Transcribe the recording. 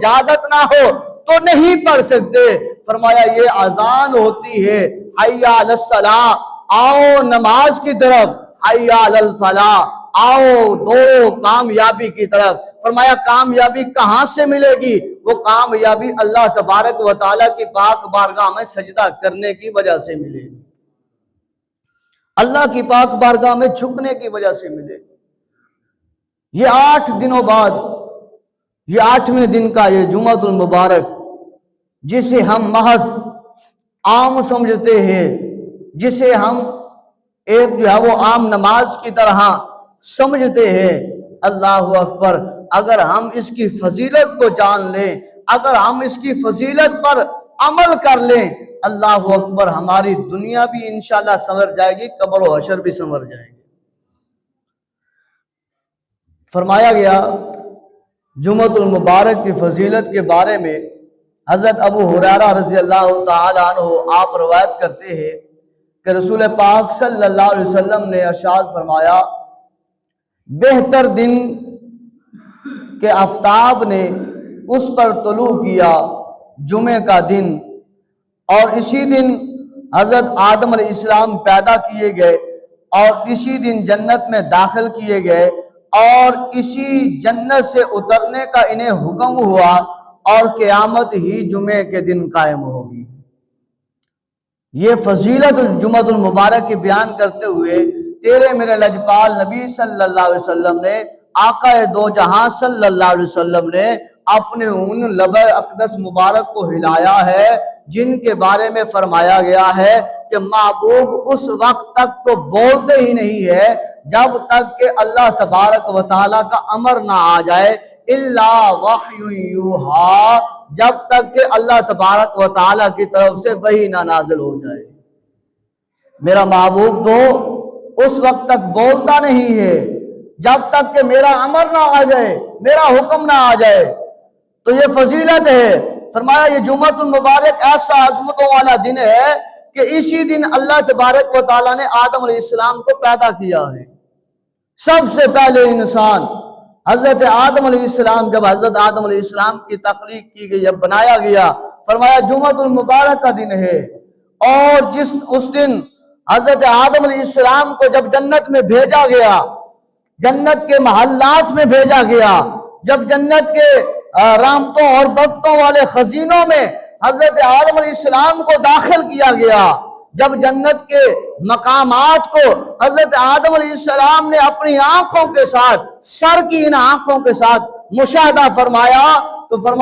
اجازت نہ ہو تو نہیں پڑھ سکتے۔ فرمایا یہ اذان ہوتی ہے حی علی الصلاۃ، آؤ نماز کی طرف، حی علی الفلاح، آؤ دوڑو کامیابی کی طرف۔ فرمایا کامیابی کہاں سے ملے گی؟ وہ کامیابی اللہ تبارک و تعالیٰ کی پاک بارگاہ میں سجدہ کرنے کی وجہ سے ملے گی، اللہ کی پاک بارگاہ میں جھکنے کی وجہ سے ملے گی۔ یہ 8 دنوں بعد، یہ 8ویں دن کا یہ جمعۃ المبارک، جسے ہم محض عام سمجھتے ہیں، جسے ہم ایک جو ہے وہ عام نماز کی طرح سمجھتے ہیں، اللہ اکبر، اگر ہم اس کی فضیلت کو جان لیں، اگر ہم اس کی فضیلت پر عمل کر لیں، اللہ اکبر، ہماری دنیا بھی انشاءاللہ سنور جائے گی، قبر و حشر بھی سنور جائے گی۔ فرمایا گیا جمعۃ المبارک کی فضیلت کے بارے میں، حضرت ابو ہریرہ رضی اللہ تعالی عنہ آپ روایت کرتے ہیں کہ رسول پاک صلی اللہ علیہ وسلم نے ارشاد فرمایا، بہتر دن کہ آفتاب نے اس پر طلوع کیا جمعہ کا دن، اور اسی دن حضرت آدم علیہ السلام پیدا کیے گئے، اور اسی دن جنت میں داخل کیے گئے، اور اسی جنت سے اترنے کا انہیں حکم ہوا، اور قیامت ہی جمعے کے دن قائم ہوگی۔ یہ فضیلت جمعۃ المبارک کی بیان کرتے ہوئے تیرے میرے لجپال نبی صلی اللہ علیہ وسلم نے، آقا دو جہاں صلی اللہ علیہ وسلم نے اپنے ان لب اقدس مبارک کو ہلایا ہے جن کے بارے میں فرمایا گیا ہے کہ محبوب اس وقت تک تو بولتے ہی نہیں ہے جب تک کہ اللہ تبارک و تعالیٰ کا امر نہ آ جائے، الا وحی یوحا، جب تک کہ اللہ تبارک و تعالیٰ کی طرف سے وحی نہ نازل ہو جائے۔ میرا محبوب تو اس وقت تک بولتا نہیں ہے جب تک کہ میرا امر نہ آ جائے، میرا حکم نہ آ جائے۔ تو یہ فضیلت ہے۔ فرمایا یہ جمعۃ المبارک ایسا عظمتوں والا دن ہے کہ اسی دن اللہ تبارک و تعالیٰ نے آدم علیہ السلام کو پیدا کیا ہے۔ سب سے پہلے انسان حضرت آدم علیہ السلام، جب حضرت آدم علیہ السلام کی تخلیق کی گئی، جب بنایا گیا، فرمایا جمعۃ المبارک کا دن ہے۔ اور اس دن حضرت آدم علیہ السلام کو جب جنت میں بھیجا گیا، جنت کے محلات میں بھیجا گیا، جب جنت کے رحمتوں اور برکتوں والے خزینوں میں حضرت آدم علیہ السلام کو داخل کیا گیا، جب جنت کے مقامات کو حضرت آدم علیہ السلام نے اپنی آنکھوں کے ساتھ، سر کی ان آنکھوں کے ساتھ مشاہدہ فرمایا، تو فرمایا